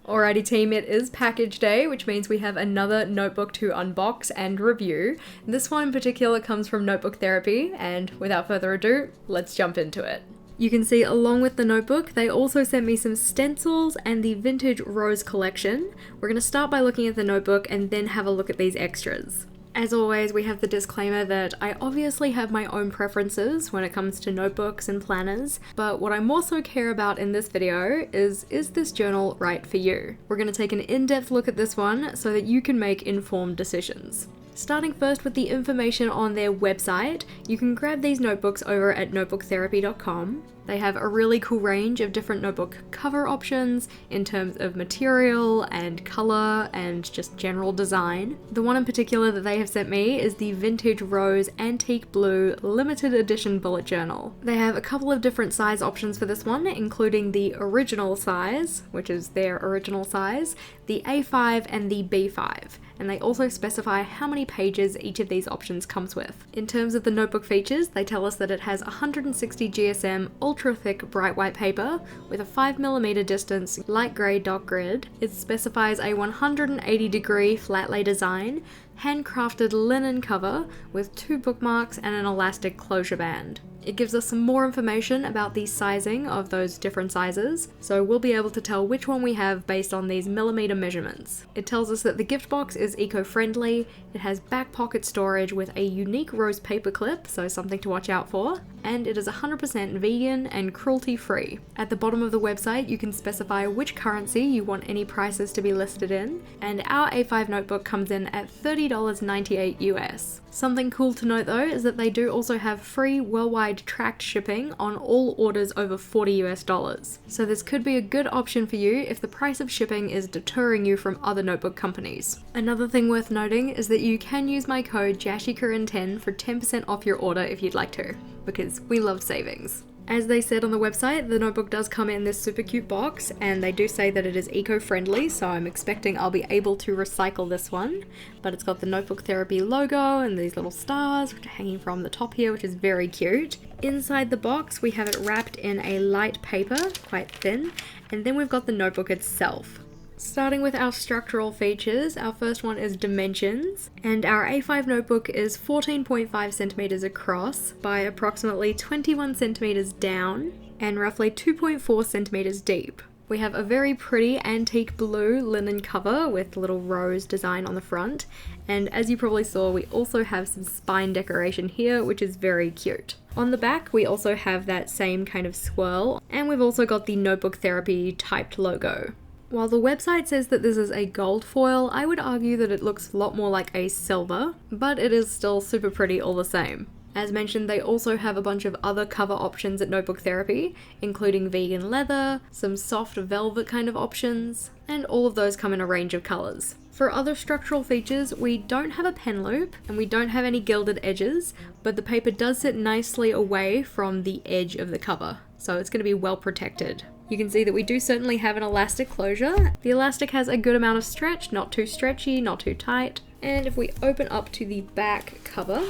Alrighty team, it is package day, which means we have another notebook to unbox and review. This one in particular comes from Notebook Therapy, and without further ado, let's jump into it. You can see along with the notebook, they also sent me some stencils and the Vintage Rose collection. We're going to start by looking at the notebook and then have a look at these extras. As always, we have the disclaimer that I obviously have my own preferences when it comes to notebooks and planners, but what I more so care about in this video is this journal right for you? We're going to take an in-depth look at this one so that you can make informed decisions. Starting first with the information on their website, you can grab these notebooks over at notebooktherapy.com. They have a really cool range of different notebook cover options in terms of material and color and just general design. The one in particular that they have sent me is the Vintage Rose Antique Blue Limited Edition Bullet Journal. They have a couple of different size options for this one, including the original size, which is their original size, the A5 and the B5. And they also specify how many pages each of these options comes with. In terms of the notebook features, they tell us that it has 160 GSM ultra thick bright white paper with a 5mm distance light grey dot grid. It specifies a 180 degree flat lay design, handcrafted linen cover with 2 bookmarks and an elastic closure band. It gives us some more information about the sizing of those different sizes, so we'll be able to tell which one we have based on these millimeter measurements. It tells us that the gift box is eco-friendly, it has back pocket storage with a unique rose paper clip, so something to watch out for, and it is 100% vegan and cruelty-free. At the bottom of the website, you can specify which currency you want any prices to be listed in, and our A5 notebook comes in at $30.98 US. Something cool to note though is that they do also have free worldwide tracked shipping on all orders over $40 US. So this could be a good option for you if the price of shipping is deterring you from other notebook companies. Another thing worth noting is that you can use my code JashiiCorrin10 for 10% off your order if you'd like to, because we love savings. As they said on the website, the notebook does come in this super cute box, and they do say that it is eco-friendly, so I'm expecting I'll be able to recycle this one. But it's got the Notebook Therapy logo and these little stars which are hanging from the top here, which is very cute. Inside the box, we have it wrapped in a light paper, quite thin, and then we've got the notebook itself. Starting with our structural features, our first one is dimensions, and our A5 notebook is 14.5 centimeters across by approximately 21 centimeters down and roughly 2.4 centimeters deep. We have a very pretty antique blue linen cover with little rose design on the front, and as you probably saw, we also have some spine decoration here, which is very cute. On the back, we also have that same kind of swirl, and we've also got the Notebook Therapy typed logo. While the website says that this is a gold foil, I would argue that it looks a lot more like a silver, but it is still super pretty all the same. As mentioned, they also have a bunch of other cover options at Notebook Therapy, including vegan leather, some soft velvet kind of options, and all of those come in a range of colours. For other structural features, we don't have a pen loop, and we don't have any gilded edges, but the paper does sit nicely away from the edge of the cover, so it's going to be well protected. You can see that we do certainly have an elastic closure. The elastic has a good amount of stretch, not too stretchy, not too tight. And if we open up to the back cover,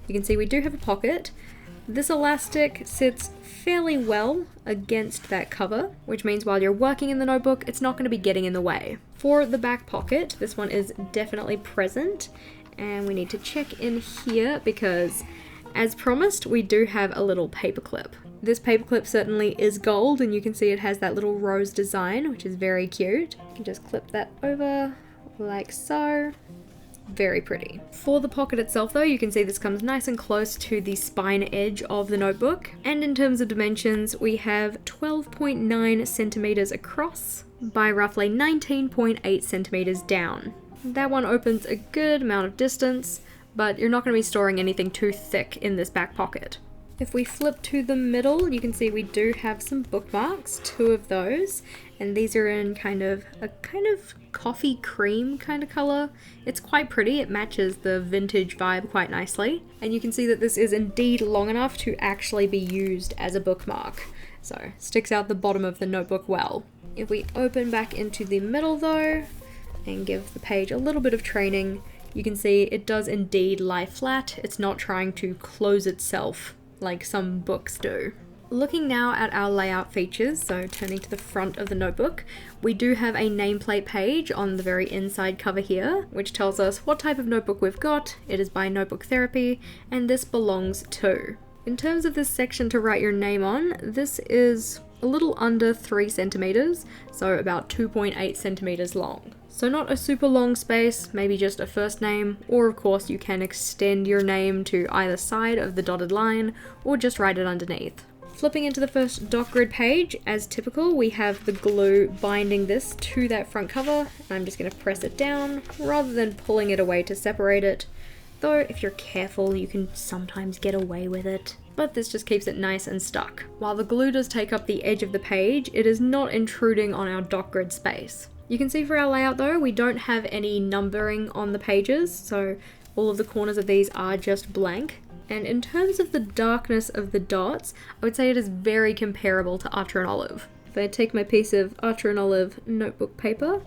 you can see we do have a pocket. This elastic sits fairly well against that cover, which means while you're working in the notebook, it's not going to be getting in the way. For the back pocket, this one is definitely present, and we need to check in here because, as promised, we do have a little paper clip. This paperclip certainly is gold, and you can see it has that little rose design, which is very cute. You can just clip that over like so. Very pretty. For the pocket itself though, you can see this comes nice and close to the spine edge of the notebook. And in terms of dimensions, we have 12.9 centimeters across by roughly 19.8 centimeters down. That one opens a good amount of distance, but you're not going to be storing anything too thick in this back pocket. If we flip to the middle, you can see we do have some bookmarks, 2 of those, and these are in a coffee cream kind of color. It's quite pretty, it matches the vintage vibe quite nicely, and you can see that this is indeed long enough to actually be used as a bookmark, so sticks out the bottom of the notebook well. If we open back into the middle though, and give the page a little bit of training, you can see it does indeed lie flat. It's not trying to close itself like some books do. Looking now at our layout features, so turning to the front of the notebook, we do have a nameplate page on the very inside cover here, which tells us what type of notebook we've got. It is by Notebook Therapy, and this belongs to. In terms of this section to write your name on, this is a little under 3 centimeters, so about 2.8 centimeters long. So not a super long space, maybe just a first name, or of course you can extend your name to either side of the dotted line, or just write it underneath. Flipping into the first doc grid page, as typical, we have the glue binding this to that front cover, and I'm just going to press it down rather than pulling it away to separate it, though if you're careful you can sometimes get away with it. But this just keeps it nice and stuck. While the glue does take up the edge of the page, it is not intruding on our doc grid space. You can see for our layout though, we don't have any numbering on the pages, so all of the corners of these are just blank. And in terms of the darkness of the dots, I would say it is very comparable to Archer and Olive. If I take my piece of Archer and Olive notebook paper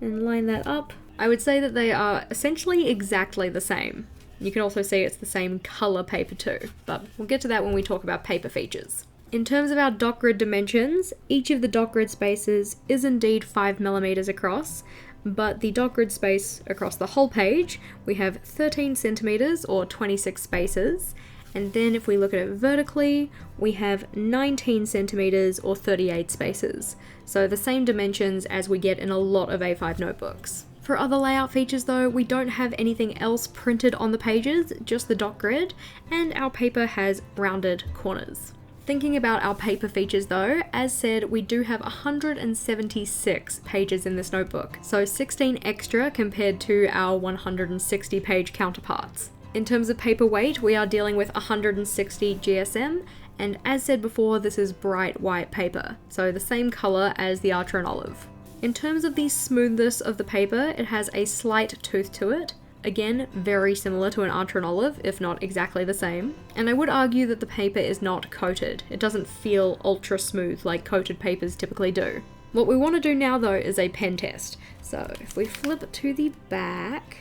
and line that up, I would say that they are essentially exactly the same. You can also see it's the same color paper too, but we'll get to that when we talk about paper features. In terms of our doc grid dimensions, each of the doc grid spaces is indeed 5mm across, but the doc grid space across the whole page, we have 13 centimeters or 26 spaces, and then if we look at it vertically, we have 19 centimeters or 38 spaces. So the same dimensions as we get in a lot of A5 notebooks. For other layout features though, we don't have anything else printed on the pages, just the doc grid, and our paper has rounded corners. Thinking about our paper features though, as said, we do have 176 pages in this notebook, so 16 extra compared to our 160 page counterparts. In terms of paper weight, we are dealing with 160 GSM, and as said before, this is bright white paper, so the same color as the Archer and Olive. In terms of the smoothness of the paper, it has a slight tooth to it. Again, very similar to an Archer and Olive, if not exactly the same. And I would argue that the paper is not coated. It doesn't feel ultra smooth like coated papers typically do. What we want to do now though is a pen test. So if we flip to the back,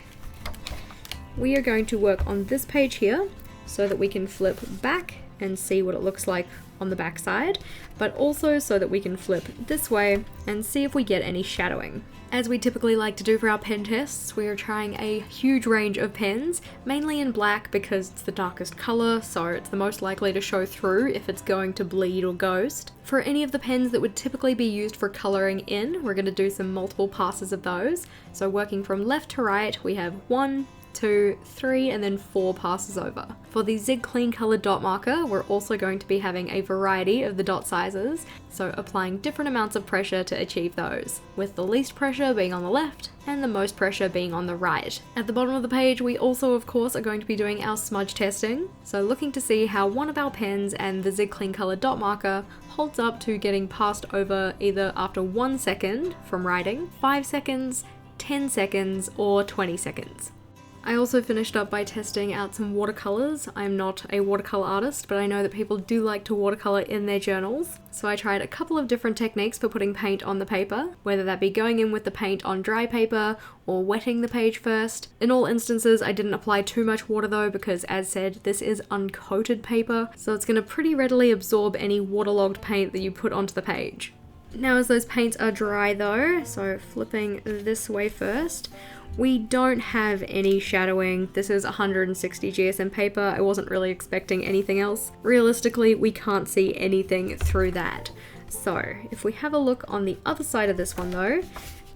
we are going to work on this page here so that we can flip back and see what it looks like on the back side, but also so that we can flip this way and see if we get any shadowing. As we typically like to do for our pen tests, we are trying a huge range of pens, mainly in black because it's the darkest color, so it's the most likely to show through if it's going to bleed or ghost. For any of the pens that would typically be used for coloring in, we're going to do some multiple passes of those. So working from left to right, we have 1, 2, 3, and then 4 passes over. For the Zig Clean Color dot marker, we're also going to be having a variety of the dot sizes, so applying different amounts of pressure to achieve those, with the least pressure being on the left and the most pressure being on the right. At the bottom of the page, we also of course are going to be doing our smudge testing, so looking to see how one of our pens and the Zig Clean Color dot marker holds up to getting passed over either after 1 second from writing, 5 seconds, 10 seconds, or 20 seconds. I also finished up by testing out some watercolors. I'm not a watercolor artist, but I know that people do like to watercolor in their journals. So I tried a couple of different techniques for putting paint on the paper, whether that be going in with the paint on dry paper or wetting the page first. In all instances, I didn't apply too much water though, because as said, this is uncoated paper, so it's going to pretty readily absorb any waterlogged paint that you put onto the page. Now as those paints are dry though, so flipping this way first, we don't have any shadowing. This is 160 GSM paper. I wasn't really expecting anything else. Realistically, we can't see anything through that. So if we have a look on the other side of this one though,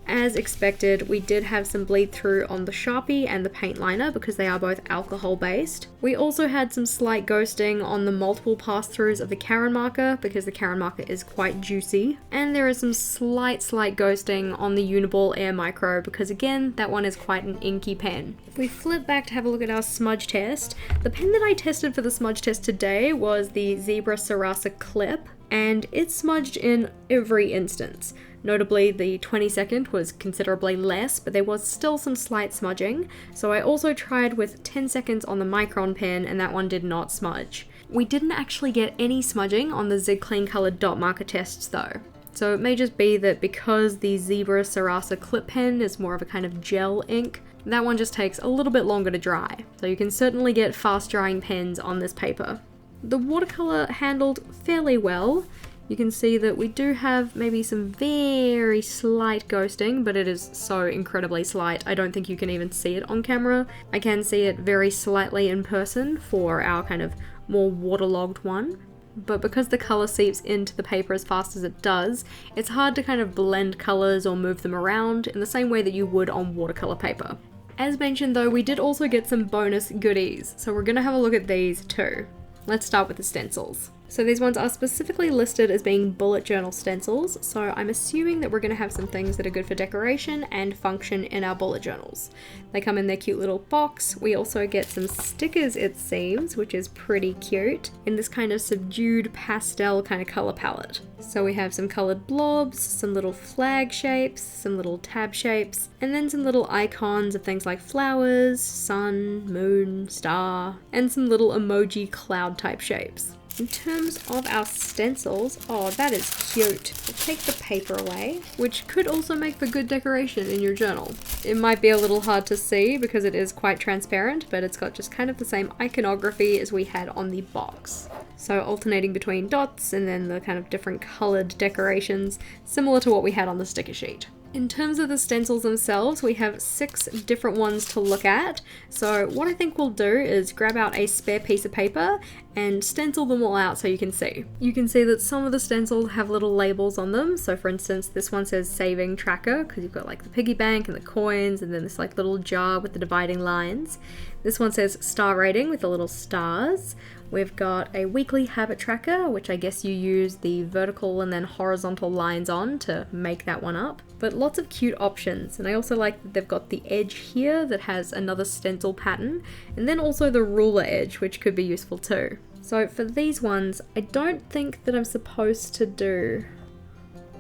as expected, we did have some bleed through on the Sharpie and the paint liner because they are both alcohol based. We also had some slight ghosting on the multiple pass-throughs of the Charon marker because the Charon marker is quite juicy. And there is some slight ghosting on the Uniball Air Micro because again, that one is quite an inky pen. If we flip back to have a look at our smudge test, the pen that I tested for the smudge test today was the Zebra Sarasa Clip, and it smudged in every instance. Notably, the 20-second was considerably less, but there was still some slight smudging, so I also tried with 10 seconds on the Micron pen, and that one did not smudge. We didn't actually get any smudging on the Zig Clean Color dot marker tests though. So it may just be that because the Zebra Sarasa Clip pen is more of a kind of gel ink, that one just takes a little bit longer to dry. So you can certainly get fast drying pens on this paper. The watercolor handled fairly well. You can see that we do have maybe some very slight ghosting, but it is so incredibly slight. I don't think you can even see it on camera. I can see it very slightly in person for our kind of more waterlogged one. But because the color seeps into the paper as fast as it does, it's hard to kind of blend colors or move them around in the same way that you would on watercolor paper. As mentioned though, we did also get some bonus goodies, so we're gonna have a look at these too. Let's start with the stencils. So these ones are specifically listed as being bullet journal stencils, so I'm assuming that we're going to have some things that are good for decoration and function in our bullet journals. They come in their cute little box. We also get some stickers, it seems, which is pretty cute, in this kind of subdued pastel kind of color palette. So we have some colored blobs, some little flag shapes, some little tab shapes, and then some little icons of things like flowers, sun, moon, star, and some little emoji cloud type shapes. In terms of our stencils, oh, that is cute. We'll take the paper away, which could also make for good decoration in your journal. It might be a little hard to see because it is quite transparent, but it's got just kind of the same iconography as we had on the box. So alternating between dots and then the kind of different colored decorations, similar to what we had on the sticker sheet. In terms of the stencils themselves, we have 6 different ones to look at. So what I think we'll do is grab out a spare piece of paper and stencil them all out so you can see. You can see that some of the stencils have little labels on them. So for instance, this one says saving tracker because you've got like the piggy bank and the coins and then this like little jar with the dividing lines. This one says star rating with the little stars. We've got a weekly habit tracker, which I guess you use the vertical and then horizontal lines on to make that one up. But lots of cute options, and I also like that they've got the edge here that has another stencil pattern, and then also the ruler edge, which could be useful too. So for these ones, I don't think that I'm supposed to do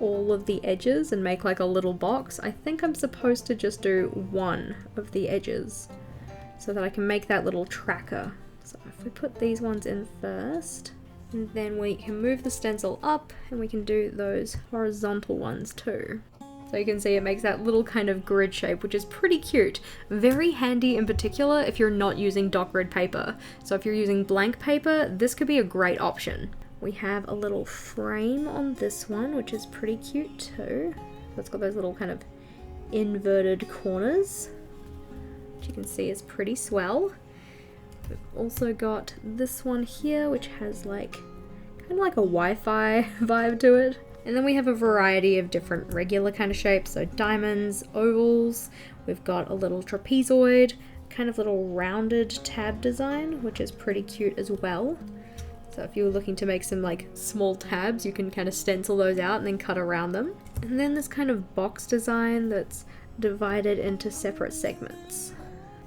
all of the edges and make like a little box. I think I'm supposed to just do one of the edges so that I can make that little tracker. So if we put these ones in first, and then we can move the stencil up and we can do those horizontal ones too. So you can see it makes that little kind of grid shape, which is pretty cute. Very handy in particular if you're not using doc grid paper. So if you're using blank paper, this could be a great option. We have a little frame on this one, which is pretty cute too. It's got those little kind of inverted corners, which you can see is pretty swell. We've also got this one here, which has like kind of like a Wi-Fi vibe to it. And then we have a variety of different regular kind of shapes, so diamonds, ovals. We've got a little trapezoid, kind of little rounded tab design, which is pretty cute as well. So if you were looking to make some like small tabs, you can kind of stencil those out and then cut around them. And then this kind of box design that's divided into separate segments,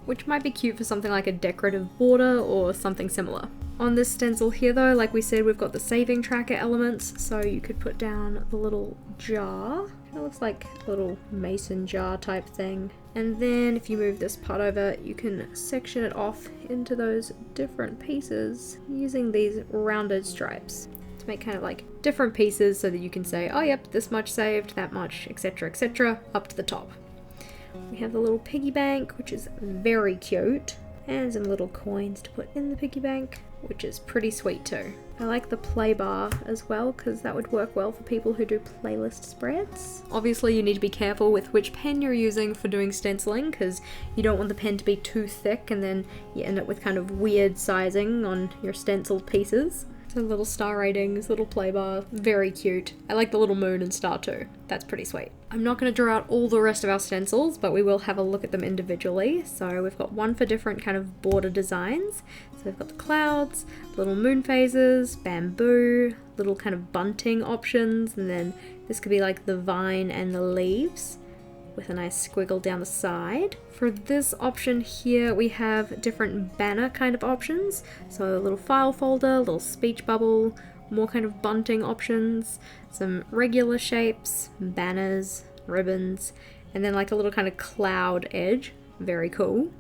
which might be cute for something like a decorative border or something similar. On this stencil here though, like we said, we've got the saving tracker elements, so you could put down the little jar. It looks like a little mason jar type thing. And then if you move this part over, you can section it off into those different pieces using these rounded stripes to make kind of like different pieces so that you can say, oh yep, this much saved, that much, etc., up to the top. We have the little piggy bank, which is very cute, and some little coins to put in the piggy bank, which is pretty sweet too. I like the play bar as well because that would work well for people who do playlist spreads. Obviously you need to be careful with which pen you're using for doing stenciling because you don't want the pen to be too thick and then you end up with kind of weird sizing on your stenciled pieces. So little star ratings, little play bar, very cute. I like the little moon and star too. That's pretty sweet. I'm not going to draw out all the rest of our stencils, but we will have a look at them individually. So we've got one for different kind of border designs. So we've got the clouds, little moon phases, bamboo, little kind of bunting options, and then this could be like the vine and the leaves with a nice squiggle down the side. For this option here, we have different banner kind of options. So a little file folder, little speech bubble, more kind of bunting options, some regular shapes, banners, ribbons, and then like a little kind of cloud edge. Very cool.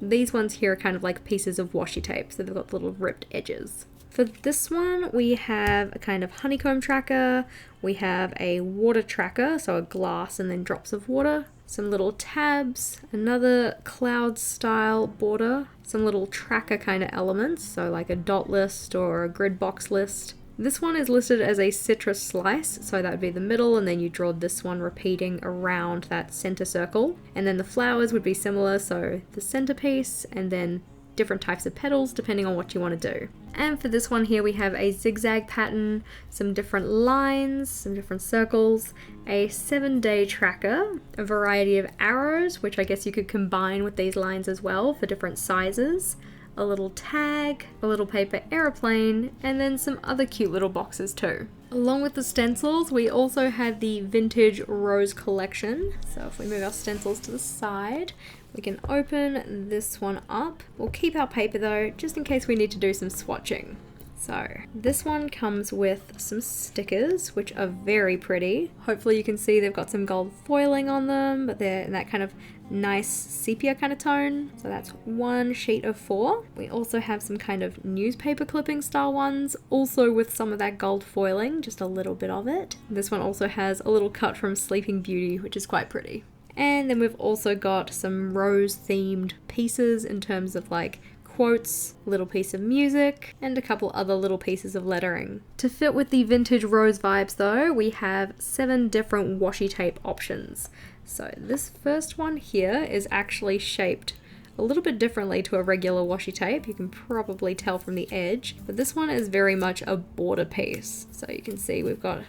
These ones here are kind of like pieces of washi tape, so they've got little ripped edges. For this one, we have a kind of honeycomb tracker, we have a water tracker, so a glass and then drops of water, some little tabs, another cloud style border, some little tracker kind of elements, so like a dot list or a grid box list. This one is listed as a citrus slice, so that would be the middle, and then you draw this one repeating around that center circle. And then the flowers would be similar, so the centerpiece, and then different types of petals depending on what you want to do. And for this one here, we have a zigzag pattern, some different lines, some different circles, a 7-day tracker, a variety of arrows, which I guess you could combine with these lines as well for different sizes, a little tag, a little paper aeroplane, and then some other cute little boxes too. Along with the stencils, we also had the vintage rose collection. So if we move our stencils to the side, we can open this one up. We'll keep our paper though, just in case we need to do some swatching. So this one comes with some stickers, which are very pretty. Hopefully you can see they've got some gold foiling on them, but they're in that kind of nice sepia kind of tone. So that's 1 sheet of 4. We also have some kind of newspaper clipping style ones, also with some of that gold foiling, just a little bit of it. This one also has a little cut from Sleeping Beauty, which is quite pretty. And then we've also got some rose themed pieces in terms of like quotes, little piece of music, and a couple other little pieces of lettering. To fit with the vintage rose vibes though, we have 7 different washi tape options. So this first one here is actually shaped a little bit differently to a regular washi tape. You can probably tell from the edge, but this one is very much a border piece. So you can see we've got a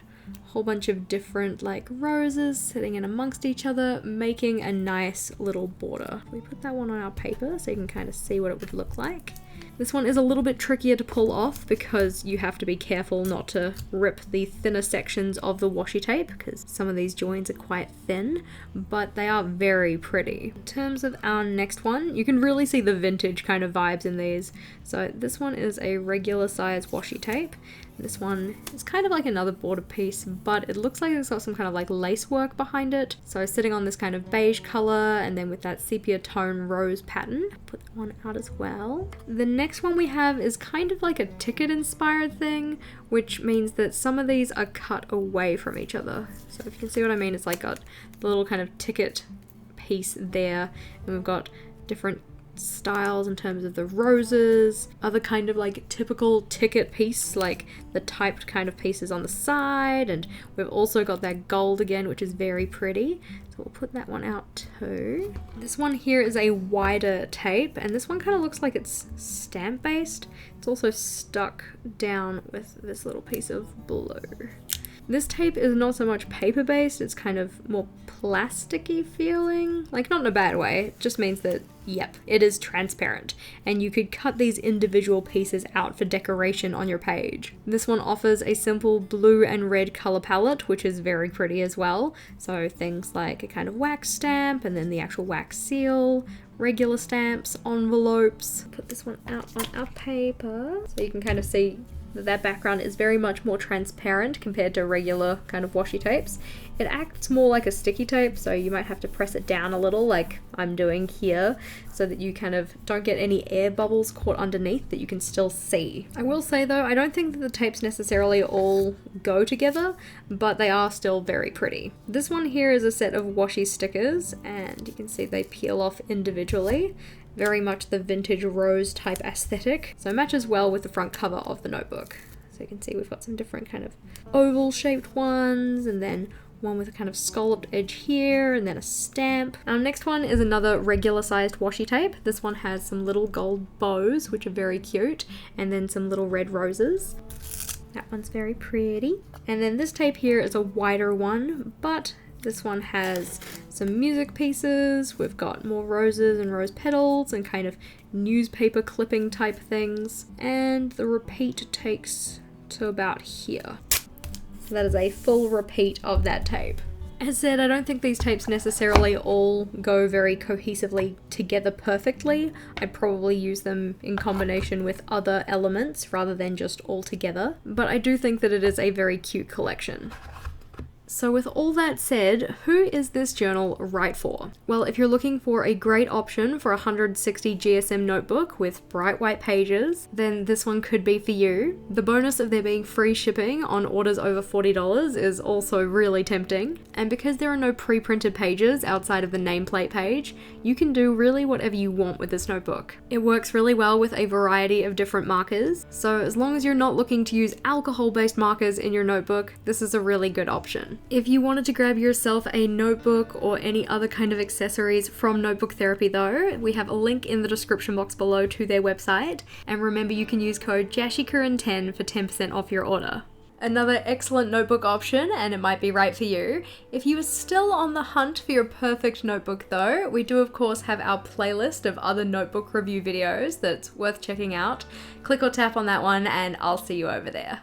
whole bunch of different like roses sitting in amongst each other, making a nice little border. We put that one on our paper so you can kind of see what it would look like. This one is a little bit trickier to pull off because you have to be careful not to rip the thinner sections of the washi tape because some of these joins are quite thin, but they are very pretty. In terms of our next one, you can really see the vintage kind of vibes in these. So this one is a regular size washi tape. This one is kind of like another border piece, but it looks like it's got some kind of like lace work behind it. So sitting on this kind of beige color and then with that sepia tone rose pattern. Put that one out as well. The next one we have is kind of like a ticket inspired thing, which means that some of these are cut away from each other. So if you can see what I mean, it's like got the little kind of ticket piece there, and we've got different styles in terms of the roses, other kind of like typical ticket piece, like the typed kind of pieces on the side, and we've also got that gold again, which is very pretty. So we'll put that one out too. This one here is a wider tape, and this one kind of looks like it's stamp based. It's also stuck down with this little piece of blue. This tape is not so much paper based, it's kind of more plasticky feeling, like not in a bad way. It just means that, yep, it is transparent and you could cut these individual pieces out for decoration on your page. This one offers a simple blue and red color palette, which is very pretty as well. So things like a kind of wax stamp and then the actual wax seal, regular stamps, envelopes. Put this one out on our paper so you can kind of see that background is very much more transparent compared to regular kind of washi tapes. It acts more like a sticky tape, so you might have to press it down a little like I'm doing here so that you kind of don't get any air bubbles caught underneath that you can still see. I will say though, I don't think that the tapes necessarily all go together, but they are still very pretty. This one here is a set of washi stickers, and you can see they peel off individually. Very much the vintage rose type aesthetic, so it matches well with the front cover of the notebook. So you can see we've got some different kind of oval shaped ones, and then one with a kind of scalloped edge here, and then a stamp. Our next one is another regular sized washi tape. This one has some little gold bows, which are very cute, and then some little red roses. That one's very pretty. And then this tape here is a wider one, but this one has some music pieces. We've got more roses and rose petals and kind of newspaper clipping type things. And the repeat takes to about here. So that is a full repeat of that tape. As said, I don't think these tapes necessarily all go very cohesively together perfectly. I'd probably use them in combination with other elements rather than just all together. But I do think that it is a very cute collection. So with all that said, who is this journal right for? Well, if you're looking for a great option for a 160 GSM notebook with bright white pages, then this one could be for you. The bonus of there being free shipping on orders over $40 is also really tempting. And because there are no pre-printed pages outside of the nameplate page, you can do really whatever you want with this notebook. It works really well with a variety of different markers, so as long as you're not looking to use alcohol-based markers in your notebook, this is a really good option. If you wanted to grab yourself a notebook or any other kind of accessories from Notebook Therapy though, we have a link in the description box below to their website, and remember you can use code JashiiCorrin10 for 10% off your order. Another excellent notebook option, and it might be right for you. If you are still on the hunt for your perfect notebook though, we do of course have our playlist of other notebook review videos that's worth checking out. Click or tap on that one and I'll see you over there.